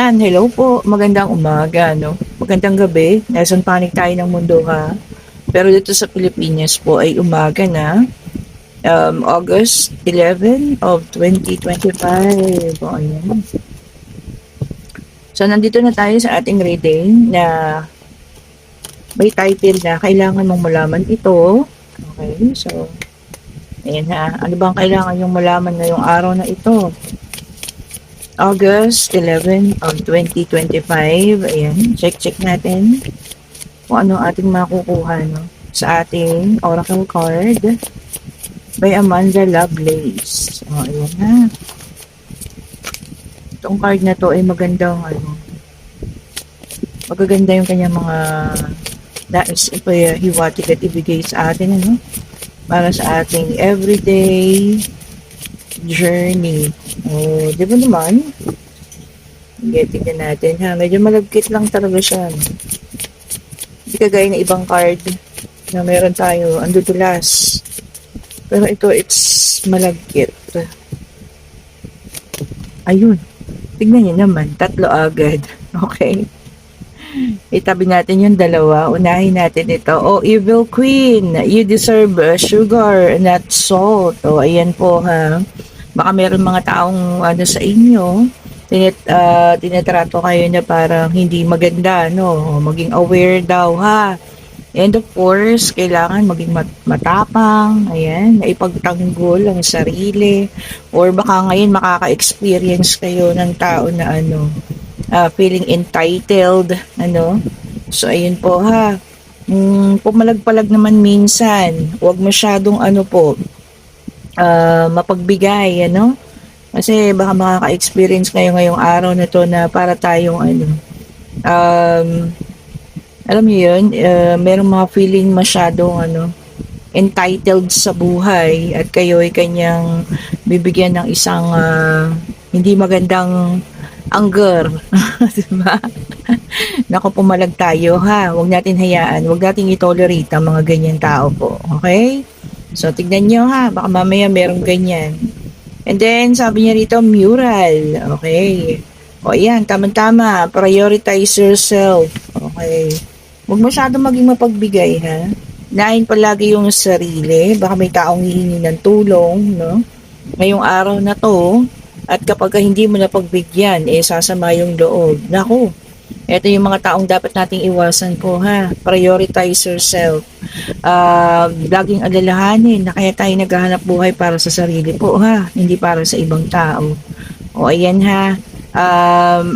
Ayan, hello po. Magandang umaga, no? Magandang gabi. Nasa panig tayo ng mundo, ha? Pero dito sa Pilipinas po ay umaga na. August 11 of 2025. O, ayan. So, nandito na tayo sa ating reading na may title na Kailangan mong malaman ito. Okay, so, ayan ha. Ano bang kailangan yung malaman ngayong araw na ito? August 11 of 2025. Ayan, check natin kung ano ating makukuha, no? Sa ating oracle card by Amanda Lovelace. So, ayan na. Itong card na to ay magandang, magaganda yung kanyang mga nais hiwatig at ibigay sa atin, ano? Para sa ating everyday journey. Oh, di ba naman? Tingnan natin, ha? Medyo malagkit lang talaga siya, no? Hindi kagaya ng ibang card na meron tayo, andudulas. Pero ito, it's malagkit. Ayun. Tignan niyo naman, tatlo agad. Okay. Itabi natin yung dalawa. Unahin natin ito. Oh, Evil Queen, you deserve sugar, not salt. Oh, ayan po, ha. Baka meron mga taong sa inyo, tinatrato kayo na parang hindi maganda, no? Maging aware daw, ha. And of course, kailangan maging matapang, ayan, na ipagtanggol ang sarili. Or baka ngayon makaka-experience kayo ng tao na feeling entitled, ano. So, ayun po, ha. Pumalag-palag naman minsan, huwag masyadong mapagbigay, ano? Kasi baka makaka-experience kayo ngayong araw na to na para tayong alam niyo yun, merong mga feeling masyadong entitled sa buhay at kayo ay kanyang bibigyan ng isang hindi magandang anger. Diba? Naku, pumalag tayo, ha. Huwag natin hayaan, huwag natin i-tolerate ang mga ganyan tao po. Okay? So, tignan nyo, ha. Baka mamaya merong ganyan. And then, sabi niya rito, mural. Okay. O, ayan, tama-tama. Prioritize yourself. Okay. Huwag masyado maging mapagbigay, ha. Nahin palagi yung sarili. Baka may taong hihingi ng tulong, no? Ngayong araw na to, at kapag hindi mo napagbigyan, sasama yung loob. Naku, ito yung mga taong dapat nating iwasan po, ha. Prioritize yourself. Laging alalahanin na kaya tayo naghahanap buhay para sa sarili po, ha. Hindi para sa ibang tao. O, ayan, ha.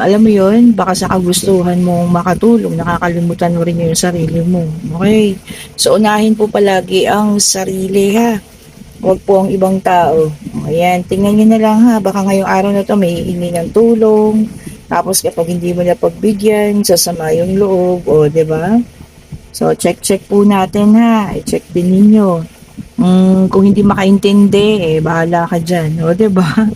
Alam mo yun, baka sa kagustuhan mong makatulong, nakakalimutan mo rin yung sarili mo. Okay? So, unahin po palagi ang sarili, ha. Huwag po ang ibang tao. Ayan, tingnan nyo na lang, ha. Baka ngayong araw na to may hihingi ng tulong. Tapos kapag hindi mo na pagbigyan, sasama yung loob. O, diba? So, check po natin, ha. I-check din ninyo. Kung hindi makaintindi, bahala ka dyan. O, diba?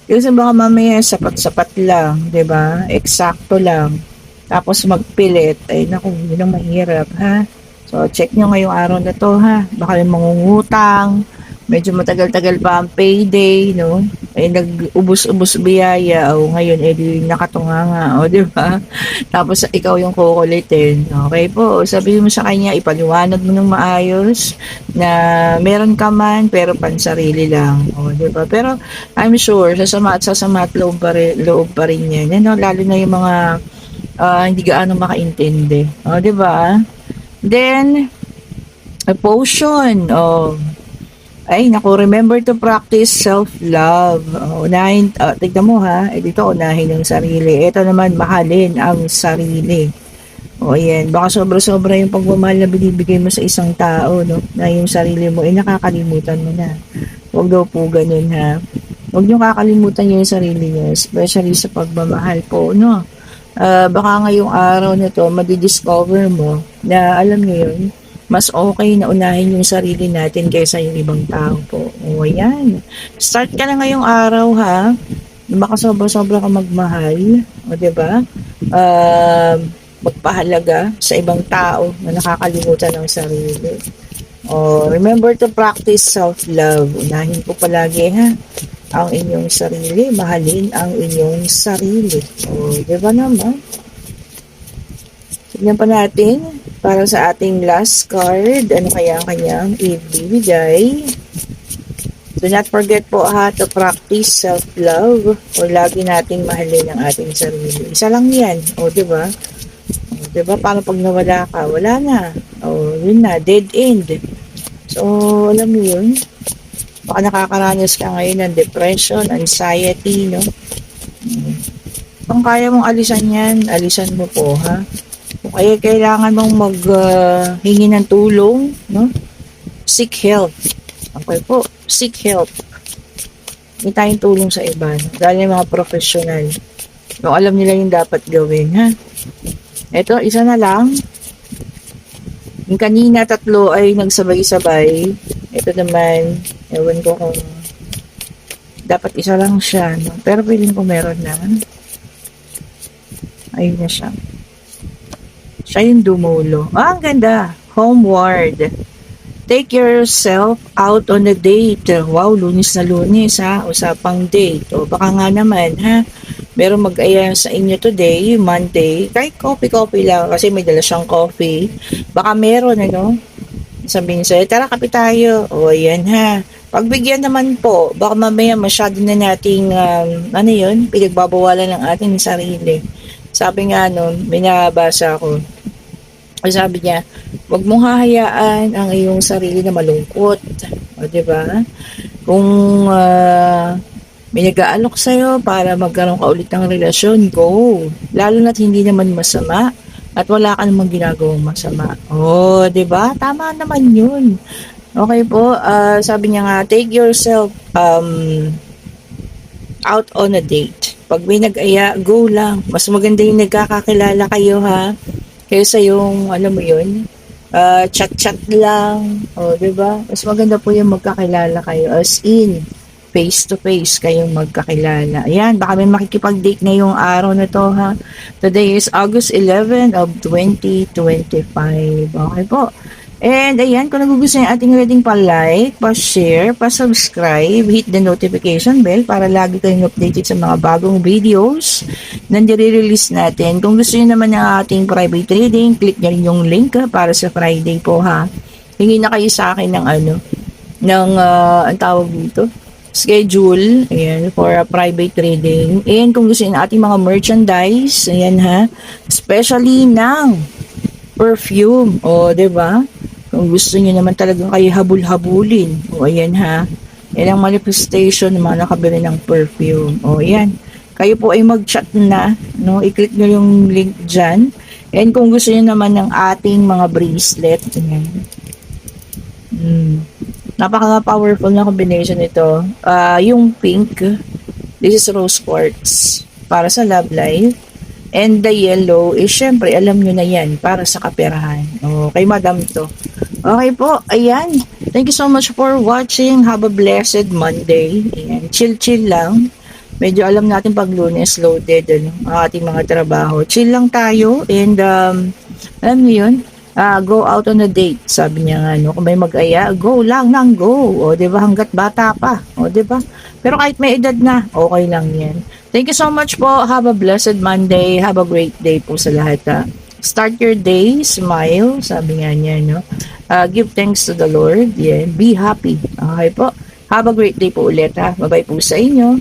Kasi baka mamaya sapat-sapat lang, 'di ba? Eksakto lang. Tapos magpilit, ay naku, yun ang mahirap, ha? So, check nyo ngayong araw na to, ha? Baka yung mangungutang, medyo matagal-tagal pa ang payday, no? Ay nag-ubos-ubos biyaya, o ngayon, di nakatunganga, o, di ba? Tapos, ikaw yung kukulitin. Okay po, sabihin mo sa kanya, ipaliwanag mo ng maayos, na meron ka man, pero pansarili lang, o, di ba? Pero, I'm sure, sasama at loob pa rin yan. Ano, lalo na yung mga hindi gaano makaintindi. O, di ba? Then, a potion. O, ay, naku, remember to practice self-love. Unahin, tignan mo, ha. Dito, unahin ang sarili. Ito naman, mahalin ang sarili. O, ayan. Baka sobra-sobra yung pagmamahal na binibigay mo sa isang tao, no? Na yung sarili mo, nakakalimutan mo na. Huwag daw po ganun, ha. Huwag nyo kakalimutan yung sarili nyo, especially sa pagmamahal po, no? Baka ngayong araw na to, madidiscover mo na, alam nyo yun, mas okay na unahin yung sarili natin kaysa yung ibang tao po. O, ayan. Start ka na ngayong araw, ha? Baka sobra-sobra ka magmahal. O, diba? Magpahalaga sa ibang tao na nakakalimutan ng sarili. O, remember to practice self-love. Unahin po palagi, ha? ang inyong sarili, mahalin ang inyong sarili. O, di ba naman? Tignan pa natin para sa ating last card. Ano kaya ang kanyang ibibigay? Do not forget po to practice self-love o lagi nating mahalin ang ating sarili. Isa lang yan. O, diba? O, diba? Paano pag nawala ka? Wala na. O, yun na. Dead end. So, alam mo yun? Baka nakakaranas ka ngayon ng depression, anxiety, no? Kung kaya mong alisan yan, alisan mo po, ha? Kung kaya kailangan mong maghingi ng tulong, no? Seek help. Okay po, seek help. Hindi tayong tulong sa iba, no? Dahil yung mga professional. Yung alam nila yung dapat gawin, ha? Ito, isa na lang. Yung kanina, 3 ay nagsabay-sabay. Ito naman, ewan ko kung dapat isa lang siya, no? Pero feeling ko meron na. Ayun na siya. Siya yung dumulo. Ang ganda. Homeward. Take yourself out on a date. Wow, Lunes na Lunes, ha? Usapang date. O baka nga naman, ha? Meron mag-aya sa inyo today, Monday. Kahit coffee lang kasi may dala siyang coffee. Baka meron, ano? Sabihin sa'yo, tara kape tayo. O, ayan, ha? Pagbigyan naman po, baka mamaya masyado na nating, ano yun, pinagbabawalan ng ating sarili. Sabi nga nun, binabasa ko. Sabi niya, huwag mong hahayaan ang iyong sarili na malungkot. O, diba? Kung may nag-aalok sa'yo para magkaroon ka ulit ng relasyon, go. Lalo na't hindi naman masama at wala ka namang ginagawang masama. O, diba? Tama naman yun. Okay po, sabi niya nga, take yourself out on a date. Pag may nag-aya, go lang. Mas maganda yung nagkakakilala kayo, ha? Kaysa yung, alam mo yun, chat-chat lang. O, diba? Mas maganda po yung magkakilala kayo. As in, face-to-face kayong magkakilala. Ayan, baka may makikipag-date ngayong araw na to, ha? Today is August 11 of 2025. Okay po. And ayan, kung nagugustuhan yung ating reading, pa-like, pa-share, pa-subscribe, hit the notification bell para lagi kayong updated sa mga bagong videos na nire-release natin. Kung gusto nyo naman ng ating private reading, click nyo rin yung link para sa Friday po, ha. Hingi na kayo sa akin ng ang tawag dito, schedule, ayan, for a private reading. And kung gusto nyo ng ating mga merchandise, ayan, ha, especially ng perfume, o, diba? Kung gusto niyo naman talagang kayo habul-habulin, o ayan, ha, yan ang manifestation ng mga nakabili ng perfume. O ayan, kayo po ay mag-chat na, no? I-click nyo yung link dyan. And kung gusto niyo naman ng ating mga bracelet, ayan. Napaka-powerful na combination ito. Yung pink, this is rose quartz para sa love life. And the yellow is syempre, alam nyo na yan, para sa kaperahan. Okay, madam to. Okay po, ayan. Thank you so much for watching. Have a blessed Monday. Ayan, chill-chill lang. Medyo alam natin pag Lunes, loaded, ang ating mga trabaho. Chill lang tayo and alam nyo yun, go out on a date. Sabi niya nga, no, kung may mag-aya, go lang nang go. O, diba, hanggat bata pa. O, diba? Pero kahit may edad na, okay lang yan. Thank you so much po. Have a blessed Monday. Have a great day po sa lahat. Start your day, smile. Sabi nga niya, no? Give thanks to the Lord. Yeah. Be happy. Okay po. Have a great day po ulit, ha? Bye-bye po sa inyo.